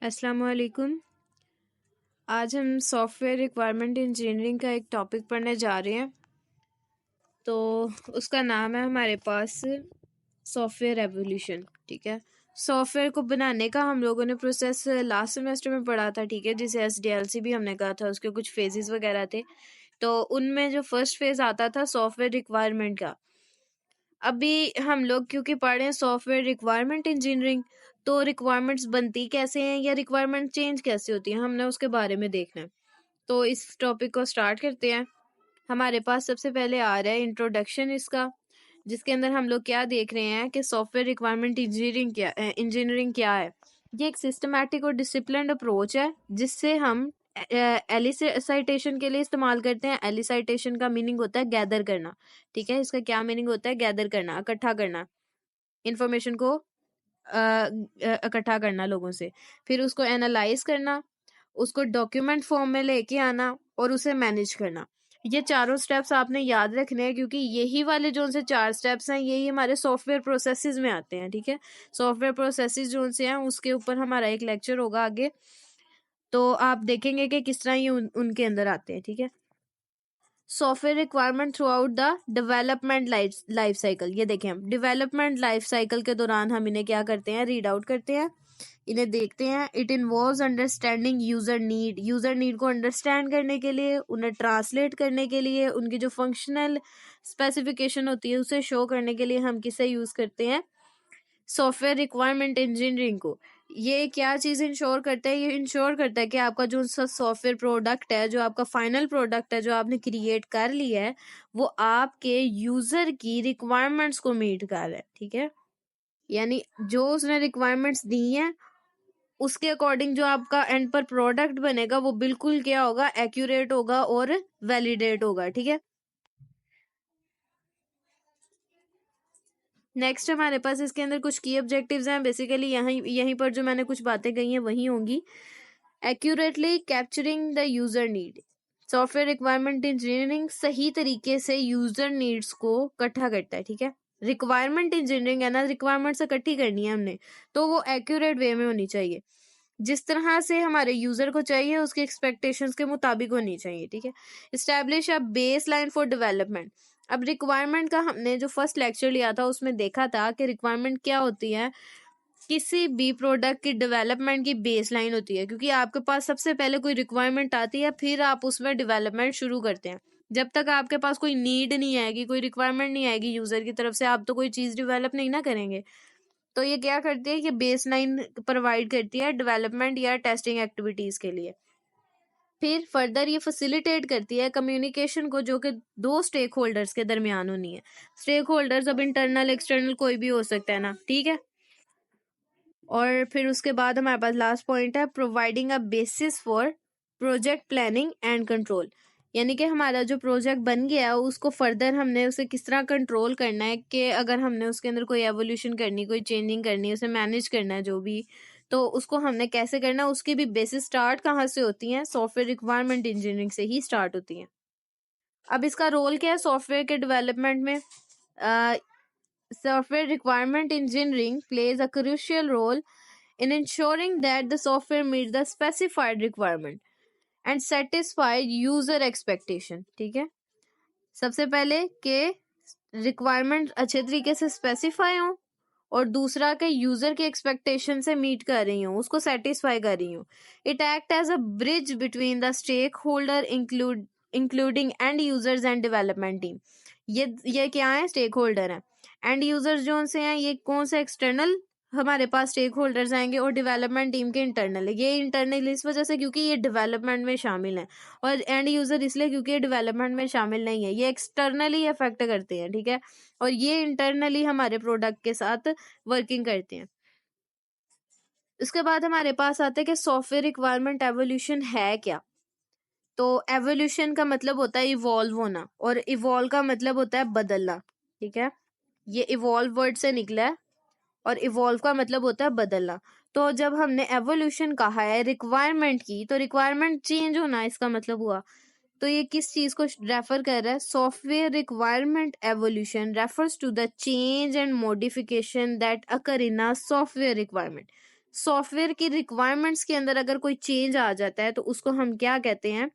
अस्सलाम वालेकुम। आज हम सॉफ्टवेयर रिक्वायरमेंट इंजीनियरिंग का एक टॉपिक पढ़ने जा रहे हैं। तो उसका नाम है हमारे पास सॉफ्टवेयर एवोल्यूशन। ठीक है, सॉफ्टवेयर को बनाने का हम लोगों ने प्रोसेस लास्ट सेमेस्टर में पढ़ा था। ठीक है, जिसे SDLC भी हमने कहा था, उसके कुछ फेजेस वगैरह थे। तो उनमें जो फर्स्ट फेज आता था सॉफ्टवेयर रिक्वायरमेंट का, अभी हम लोग क्योंकि पढ़ रहे हैं सॉफ्टवेयर रिक्वायरमेंट इंजीनियरिंग, तो रिक्वायरमेंट्स बनती कैसे हैं या रिक्वायरमेंट चेंज कैसे होती है, हमने उसके बारे में देखना है। तो इस टॉपिक को स्टार्ट करते हैं। हमारे पास सबसे पहले आ रहा है इंट्रोडक्शन इसका, जिसके अंदर हम लोग क्या देख रहे हैं कि सॉफ्टवेयर रिक्वायरमेंट इंजीनियरिंग क्या है। ये एक सिस्टमैटिक और डिसिप्लिन्ड अप्रोच है जिससे हम एलिसाइटेशन के लिए इस्तेमाल करते हैं। एलिसाइटेशन का मीनिंग होता है गैदर करना। ठीक है, इसका क्या मीनिंग होता है? गैदर करना, इकट्ठा करना, इंफॉर्मेशन को इकट्ठा करना लोगों से, फिर उसको एनालाइज करना, उसको डॉक्यूमेंट फॉर्म में लेके आना और उसे मैनेज करना। ये चारों स्टेप्स आपने याद रखने हैं क्योंकि यही वाले जो से 4 स्टेप्स हैं यही हमारे सॉफ्टवेयर प्रोसेसेस में आते हैं। ठीक है, सॉफ्टवेयर प्रोसेसेस जो से हैं उसके ऊपर हमारा एक लेक्चर होगा आगे, तो आप देखेंगे कि किस तरह ये उनके अंदर आते हैं। ठीक है, software requirement through out the development life cycle. ये देखें, हम डेवलपमेंट लाइफ साइकिल के दौरान हम इन्हें क्या करते हैं? रीड आउट करते हैं, इन्हें देखते हैं। It involves understanding user need को अंडरस्टैंड करने के लिए, उन्हें ट्रांसलेट करने के लिए, उनकी जो फंक्शनल स्पेसिफिकेशन होती है उसे शो करने के लिए हम किसे यूज करते हैं? सॉफ्टवेयर रिक्वायरमेंट इंजीनियरिंग को। ये क्या चीज इंश्योर करता है? ये इंश्योर करता है कि आपका जो सॉफ्टवेयर प्रोडक्ट है, जो आपका फाइनल प्रोडक्ट है, जो आपने क्रिएट कर लिया है, वो आपके यूजर की रिक्वायरमेंट्स को मीट कर रहा है। ठीक है, यानी जो उसने रिक्वायरमेंट्स दी हैं उसके अकॉर्डिंग जो आपका एंड पर प्रोडक्ट बनेगा वो बिल्कुल क्या होगा? एक्यूरेट होगा और वैलिडेट होगा। ठीक है, नेक्स्ट हमारे पास इसके अंदर कुछ की ऑब्जेक्टिव्स हैं। बेसिकली यहीं पर जो मैंने कुछ बातें कही हैं वही होंगी। Accurately capturing the user need. Software requirement engineering सही तरीके से यूजर नीड्स को इकट्ठा करता है। ठीक है, रिक्वायरमेंट इंजीनियरिंग है ना, रिक्वायरमेंट्स इकट्ठी करनी है हमने, तो वो एक्यूरेट वे में होनी चाहिए, जिस तरह से हमारे यूजर को चाहिए उसके एक्सपेक्टेशंस के मुताबिक होनी चाहिए। ठीक है, establish a base line for development. अब रिक्वायरमेंट का हमने जो फर्स्ट लेक्चर लिया था उसमें देखा था कि रिक्वायरमेंट क्या होती है? किसी भी प्रोडक्ट की डेवलपमेंट की बेस लाइन होती है, क्योंकि आपके पास सबसे पहले कोई रिक्वायरमेंट आती है फिर आप उसमें डेवलपमेंट शुरू करते हैं। जब तक आपके पास कोई नीड नहीं आएगी, कोई रिक्वायरमेंट नहीं आएगी यूजर की तरफ से, आप तो कोई चीज डेवलप नहीं ना करेंगे। तो ये क्या करती है? ये बेस लाइन प्रोवाइड करती है डेवलपमेंट या टेस्टिंग एक्टिविटीज के लिए। फिर फर्दर ये फैसिलिटेट करती है कम्युनिकेशन को, जो कि 2 स्टेक होल्डर्स के दरमियान होनी है। स्टेक होल्डर्स अब इंटरनल एक्सटर्नल कोई भी हो सकता है ना। ठीक है, और फिर उसके बाद हमारे पास लास्ट पॉइंट है providing a basis for project planning and control. यानी कि हमारा जो प्रोजेक्ट बन गया है उसको फर्दर हमने उसे किस तरह कंट्रोल करना है, कि अगर हमने उसके अंदर कोई एवोल्यूशन करनी, कोई चेंजिंग करनी, उसे मैनेज करना है जो भी, तो उसको हमने कैसे करना है, उसकी भी बेसिस स्टार्ट कहाँ से होती हैं? सॉफ्टवेयर रिक्वायरमेंट इंजीनियरिंग से ही स्टार्ट होती हैं। अब इसका रोल क्या है सॉफ्टवेयर के डेवलपमेंट में? Software requirement engineering plays a crucial role in ensuring that the software meets the specified requirement and satisfy user expectation. ठीक है, सबसे पहले के रिक्वायरमेंट अच्छे तरीके से स्पेसिफाई हो और दूसरा के यूजर के एक्सपेक्टेशन से मीट कर रही हूँ, उसको सेटिस्फाई कर रही हूँ। It act as a bridge between the stakeholder including end users and development team. ये क्या है? स्टेक होल्डर है। एंड यूजर्स जो से हैं ये कौन से? एक्सटर्नल हमारे पास स्टेक होल्डर्स आएंगे, और डेवलपमेंट टीम के इंटरनल है। ये इंटरनल इस वजह से क्योंकि ये डेवलपमेंट में शामिल है, और एंड यूजर इसलिए क्योंकि ये डेवलपमेंट में शामिल नहीं है। ये एक्सटर्नली इफेक्ट करते हैं। ठीक है, और ये इंटरनली हमारे प्रोडक्ट के साथ वर्किंग करते हैं। उसके बाद हमारे पास आते हैं कि सॉफ्टवेयर रिक्वायरमेंट एवोल्यूशन है क्या। तो एवोल्यूशन का मतलब होता है इवॉल्व होना, और इवॉल्व का मतलब होता है बदलना। ठीक है, ये इवॉल्व वर्ड से निकला है, और इवॉल्व का मतलब होता है बदलना। तो जब हमने एवोल्यूशन कहा है रिक्वायरमेंट की, तो रिक्वायरमेंट चेंज होना इसका मतलब हुआ। तो ये किस चीज को रेफर कर रहा है? Software requirement evolution refers to the change and modification that occur in a software requirement. Software की रिक्वायरमेंट्स के अंदर अगर कोई चेंज आ जाता है तो उसको हम क्या कहते हैं,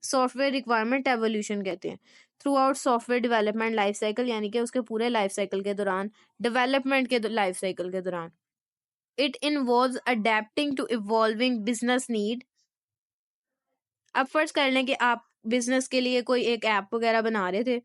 सॉफ्टवेयर रिक्वायरमेंट एवोल्यूशन कहते हैं। Through out software development life cycle, यानी कि उसके पूरे लाइफ साइकिल के दौरान, डेवलपमेंट के लाइफ साइकिल के दौरान, it involves adapting to evolving business need. अब फर्ज कर लें कि आप बिजनेस के लिए कोई एक ऐप वगैरह बना रहे थे,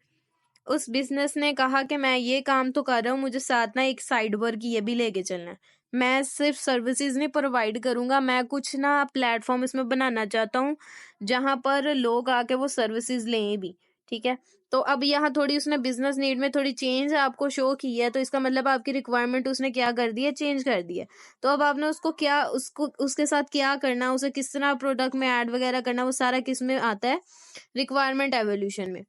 उस बिजनेस ने कहा कि मैं ये काम तो कर रहा हूँ, मुझे साथ ना एक साइड वर्क ये भी लेके चलना है, मैं सिर्फ सर्विसेज नहीं प्रोवाइड करूंगा, मैं कुछ ना प्लेटफॉर्म इसमें बनाना चाहता हूँ जहां पर लोग आके वो सर्विसेज लें भी। ठीक है, तो अब यहाँ थोड़ी उसने बिजनेस नीड में थोड़ी चेंज आपको शो की है, तो इसका मतलब आपकी रिक्वायरमेंट उसने क्या कर दी है, चेंज कर दी है। तो अब आपने उसको क्या, उसको उसके साथ क्या करना, उसे किस तरह प्रोडक्ट में ऐड वगैरह करना, वो सारा किस में आता है, रिक्वायरमेंट एवोल्यूशन में।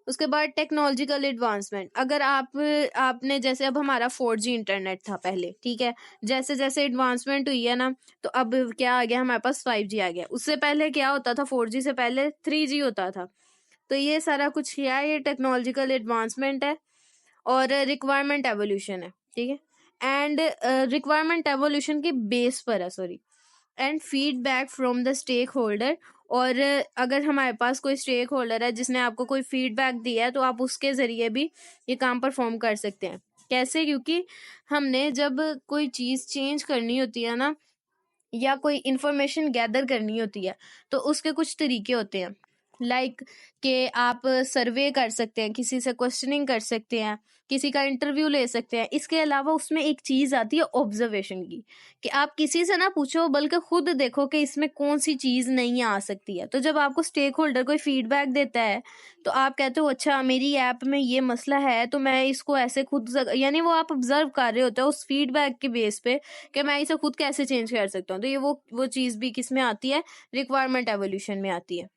उसके बाद टेक्नोलॉजिकल एडवांसमेंट, अगर आपने जैसे अब हमारा 4G इंटरनेट था पहले, ठीक है, जैसे जैसे एडवांसमेंट हुई है ना, तो अब क्या आ गया, हमारे पास 5G आ गया। उससे पहले क्या होता था, 4G से पहले 3G होता था। तो ये सारा कुछ क्या है, ये टेक्नोलॉजिकल एडवांसमेंट है और रिक्वायरमेंट एवोल्यूशन है। ठीक है, एंड रिक्वायरमेंट एवोल्यूशन के बेस पर है, sorry, end feedback from the stakeholder. और अगर हमारे पास कोई स्टेक होल्डर है जिसने आपको कोई फीडबैक दिया है, तो आप उसके जरिए भी ये काम परफॉर्म कर सकते हैं। कैसे, क्योंकि हमने जब कोई चीज चेंज करनी होती है ना, या कोई इंफॉर्मेशन गैदर करनी होती है, तो उसके कुछ तरीके होते हैं। लाइक कि आप सर्वे कर सकते हैं, किसी से क्वेश्चनिंग कर सकते हैं, किसी का इंटरव्यू ले सकते हैं। इसके अलावा उसमें एक चीज आती है ऑब्जर्वेशन की, कि आप किसी से ना पूछो बल्कि खुद देखो कि इसमें कौन सी चीज नहीं आ सकती है। तो जब आपको स्टेक होल्डर कोई फीडबैक देता है, तो आप कहते हो अच्छा मेरी ऐप में ये मसला है, तो मैं इसको ऐसे खुद, यानी वो आप ऑब्जर्व कर रहे होते हो उस फीडबैक के बेस पे कि मैं इसे खुद कैसे चेंज कर सकता हूँ। तो ये वो चीज भी किस में आती है, रिक्वायरमेंट एवोल्यूशन में आती है।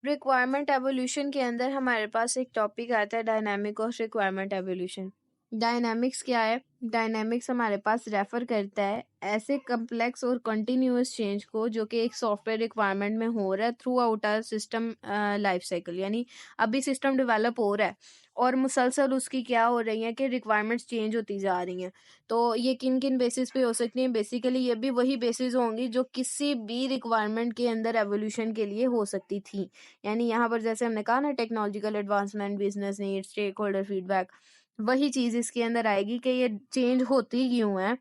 रिक्वायरमेंट एवोल्यूशन के अंदर हमारे पास एक टॉपिक आता है, dynamic of requirement evolution. Dynamics क्या है, डायनामिक्स हमारे पास रेफर करता है ऐसे कम्प्लेक्स और कंटिन्यूअस चेंज को जो कि एक सॉफ्टवेयर रिक्वायरमेंट में हो रहा है throughout our system life cycle, यानी अभी सिस्टम डेवलप हो रहा है और मुसलसल उसकी क्या हो रही है कि रिक्वायरमेंट्स चेंज होती जा रही हैं। तो ये किन किन बेसिस पे हो सकती हैं, बेसिकली ये भी वही बेसिस होंगी जो किसी भी रिक्वायरमेंट के अंदर एवोल्यूशन के लिए हो सकती थी। यानी यहाँ पर जैसे हमने कहा ना, technological advancement, business need, stakeholder feedback, वही चीज इसके अंदर आएगी कि ये चेंज होती क्यों है।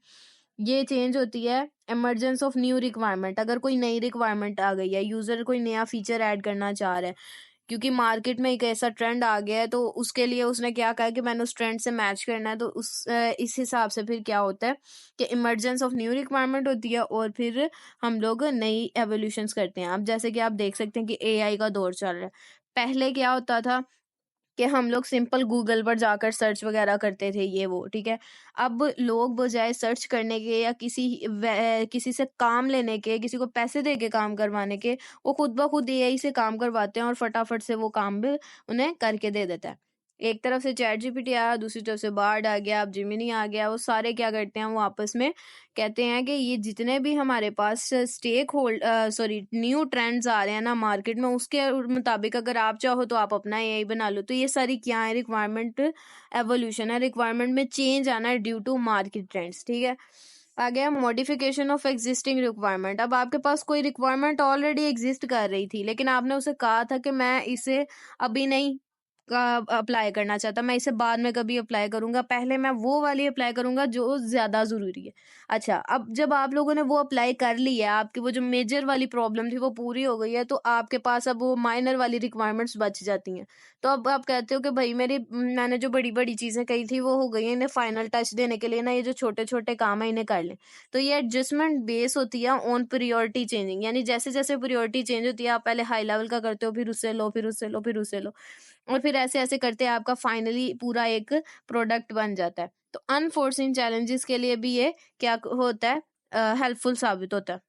ये चेंज होती है इमरजेंस ऑफ न्यू रिक्वायरमेंट, अगर कोई नई रिक्वायरमेंट आ गई है, यूजर कोई नया फीचर ऐड करना चाह रहा है, क्योंकि मार्केट में एक ऐसा ट्रेंड आ गया है, तो उसके लिए उसने क्या कहा कि मैंने उस ट्रेंड से मैच करना है। तो इस हिसाब से फिर क्या होता है कि इमरजेंस ऑफ न्यू रिक्वायरमेंट होती है और फिर हम लोग नई एवोल्यूशंस करते हैं। अब जैसे कि आप देख सकते हैं कि एआई का दौर चल रहा है। पहले क्या होता था कि हम लोग सिंपल गूगल पर जाकर सर्च वगैरह करते थे, ये वो, ठीक है। अब लोग बजाय सर्च करने के या किसी से काम लेने के, किसी को पैसे दे के काम करवाने के, वो खुद ब खुद एआई से काम करवाते हैं और फटाफट से वो काम भी उन्हें करके दे देता है। एक तरफ से चैट जीपीटी आया, दूसरी तरफ से बार्ड आ गया, अब जिमिनी आ गया। वो सारे क्या करते हैं, वो आपस में कहते हैं कि ये जितने भी हमारे पास stake hold sorry new trends आ रहे हैं ना मार्केट में, उसके मुताबिक अगर आप चाहो तो आप अपना एआई बना लो। तो ये सारी क्या है, रिक्वायरमेंट एवोल्यूशन है, रिक्वायरमेंट में चेंज आना है ड्यू टू मार्केट ट्रेंड्स। ठीक है, आ गया मॉडिफिकेशन ऑफ एग्जिस्टिंग रिक्वायरमेंट। अब आपके पास कोई रिक्वायरमेंट ऑलरेडी एग्जिस्ट कर रही थी, लेकिन आपने उसे कहा था कि मैं इसे अभी नहीं अप्लाई करना चाहता, मैं इसे बाद में कभी अप्लाई करूंगा, पहले मैं वो वाली अप्लाई करूंगा जो ज्यादा जरूरी है। अच्छा, अब जब आप लोगों ने वो अप्लाई कर ली है, आपकी वो जो मेजर वाली प्रॉब्लम थी वो पूरी हो गई है, तो आपके पास अब वो माइनर वाली रिक्वायरमेंट्स बच जाती हैं। तो अब आप कहते हो कि भाई मैंने जो बड़ी बड़ी चीजें कही थी वो हो गई हैं, इन्हें फाइनल टच देने के लिए ना ये जो छोटे छोटे काम है इन्हें कर लें। तो ये एडजस्टमेंट बेस होती है ऑन प्रियोरिटी चेंजिंग, यानी जैसे जैसे प्रियोरिटी चेंज होती है, आप पहले हाई लेवल का करते हो, फिर उससे लो, फिर उससे लो, फिर उससे लो, और फिर ऐसे ऐसे करते आपका फाइनली पूरा एक प्रोडक्ट बन जाता है। तो अनफोर्सिन चैलेंजेस के लिए भी ये क्या होता है, हेल्पफुल साबित होता है।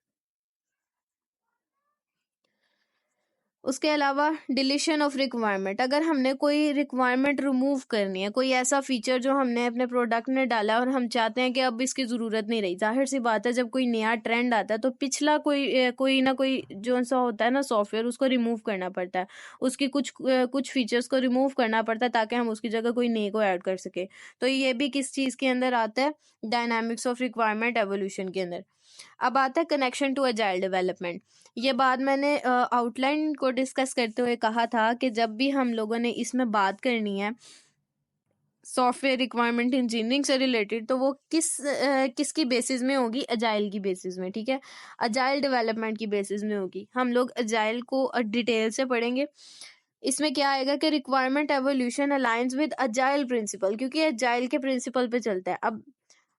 उसके अलावा डिलीशन ऑफ रिक्वायरमेंट, अगर हमने कोई रिक्वायरमेंट रिमूव करनी है, कोई ऐसा फीचर जो हमने अपने प्रोडक्ट में डाला और हम चाहते हैं कि अब इसकी ज़रूरत नहीं रही। जाहिर सी बात है, जब कोई नया ट्रेंड आता है तो पिछला कोई ना कोई जो सा होता है ना सॉफ्टवेयर, उसको रिमूव करना पड़ता है, उसकी कुछ फीचर्स को रिमूव करना पड़ता है ताकि हम उसकी जगह कोई नए को ऐड कर सके। तो ये भी किस चीज़ के अंदर आता है? डायनामिक्स ऑफ रिक्वायरमेंट एवोल्यूशन के अंदर। अब आता है कनेक्शन टू एजाइल डेवलपमेंट। ये बात मैंने आउटलाइन को डिस्कस करते हुए कहा था कि जब भी हम लोगों ने इसमें बात करनी है सॉफ्टवेयर रिक्वायरमेंट इंजीनियरिंग से रिलेटेड, तो वो किसकी बेसिस में होगी? अजाइल की बेसिस में, ठीक है, अजाइल डेवलपमेंट की बेसिस में होगी। हम लोग अजाइल को डिटेल से पढ़ेंगे। इसमें क्या आएगा कि requirement evolution aligns with agile principle, क्योंकि अजाइल के प्रिंसिपल पे चलता है।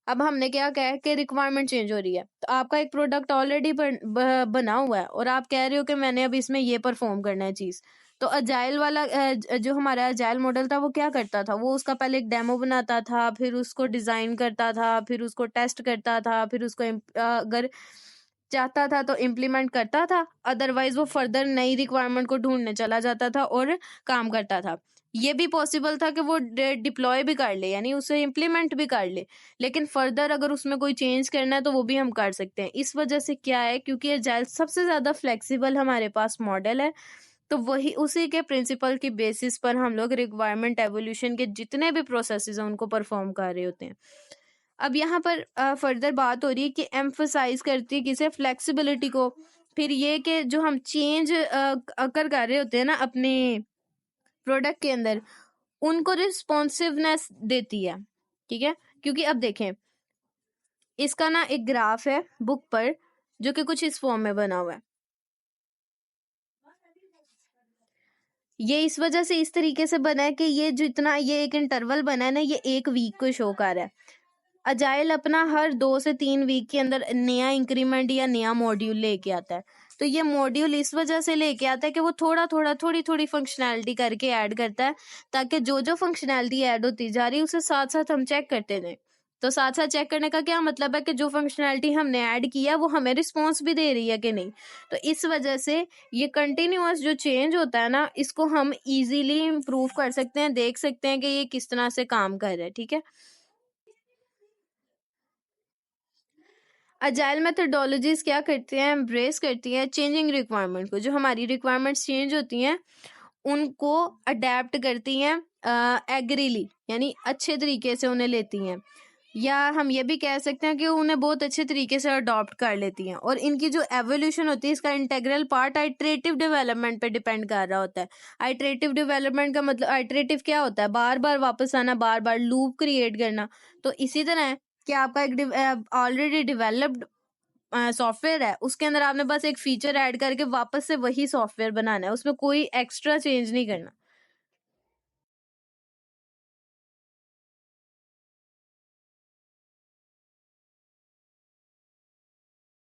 अब हमने क्या कहा कि रिक्वायरमेंट चेंज हो रही है, तो आपका एक प्रोडक्ट ऑलरेडी बना हुआ है और आप कह रहे हो कि मैंने अब इसमें ये परफॉर्म करना है चीज। तो अजाइल वाला जो हमारा अजाइल मॉडल था वो क्या करता था? वो उसका पहले एक डेमो बनाता था, फिर उसको डिजाइन करता था, फिर उसको टेस्ट करता था, फिर उसको अगर चाहता था तो इम्प्लीमेंट करता था, अदरवाइज वो फर्दर नई रिक्वायरमेंट को ढूंढने चला जाता था और काम करता था। ये भी पॉसिबल था कि वो डिप्लॉय भी कर ले, यानी उसे इम्प्लीमेंट भी कर ले, लेकिन फर्दर अगर उसमें कोई चेंज करना है तो वो भी हम कर सकते हैं। इस वजह से क्या है, क्योंकि एजाइल सबसे ज्यादा फ्लेक्सिबल हमारे पास मॉडल है, तो वही उसी के प्रिंसिपल की बेसिस पर हम लोग रिक्वायरमेंट एवोल्यूशन के जितने भी प्रोसेसेस हैं उनको परफॉर्म कर रहे होते हैं। अब यहाँ पर फर्दर बात हो रही है कि एम्फसाइज करती है किसे? फ्लेक्सिबिलिटी को। फिर ये कि जो हम चेंज कर रहे होते हैं ना अपने प्रोडक्ट के अंदर, उनको रिस्पॉन्सिवनेस देती है, ठीक है। क्योंकि अब देखें, इसका ना एक ग्राफ है बुक पर जो कि कुछ इस फॉर्म में बना हुआ है। ये इस वजह से इस तरीके से बना है कि ये एक इंटरवल बना है ना, ये 1 वीक को शो कर रहा है। अजाइल अपना हर 2 से 3 वीक के अंदर नया इंक्रीमेंट या नया मॉड्यूल लेके आता है। तो ये मॉड्यूल इस वजह से लेके आता है कि वो थोड़ी थोड़ी फंक्शनैलिटी करके ऐड करता है, ताकि जो जो फंक्शनैलिटी ऐड होती जा रही है उसे साथ साथ हम चेक करते जाएं। तो साथ साथ चेक करने का क्या मतलब है कि जो फंक्शनैलिटी हमने ऐड किया वो हमें रिस्पॉन्स भी दे रही है कि नहीं। तो इस वजह से ये कंटिन्यूअस जो चेंज होता है ना, इसको हम इजीली इम्प्रूव कर सकते हैं, देख सकते हैं कि ये किस तरह से काम कर रहा है, ठीक है। अजाइल मेथडोलॉजीज क्या करती हैं? एम्ब्रेस करती हैं चेंजिंग रिक्वायरमेंट को। जो हमारी रिक्वायरमेंट्स चेंज होती हैं उनको अडेप्ट करती हैं एग्रीली, यानी अच्छे तरीके से उन्हें लेती हैं, या हम ये भी कह सकते हैं कि उन्हें बहुत अच्छे तरीके से अडॉप्ट कर लेती हैं। और इनकी जो एवोल्यूशन होती है, इसका इंटेग्रल पार्ट आइटरेटिव डेवलपमेंट पे डिपेंड कर रहा होता है। आइटरेटिव डेवलपमेंट का मतलब, आइटरेटिव क्या होता है? बार बार वापस आना, बार बार लूप क्रिएट करना। तो इसी तरह है कि आपका एक ऑलरेडी डेवलप्ड सॉफ्टवेयर है, उसके अंदर आपने बस एक फीचर ऐड करके वापस से वही सॉफ्टवेयर बनाना है, उसमें कोई एक्स्ट्रा चेंज नहीं करना।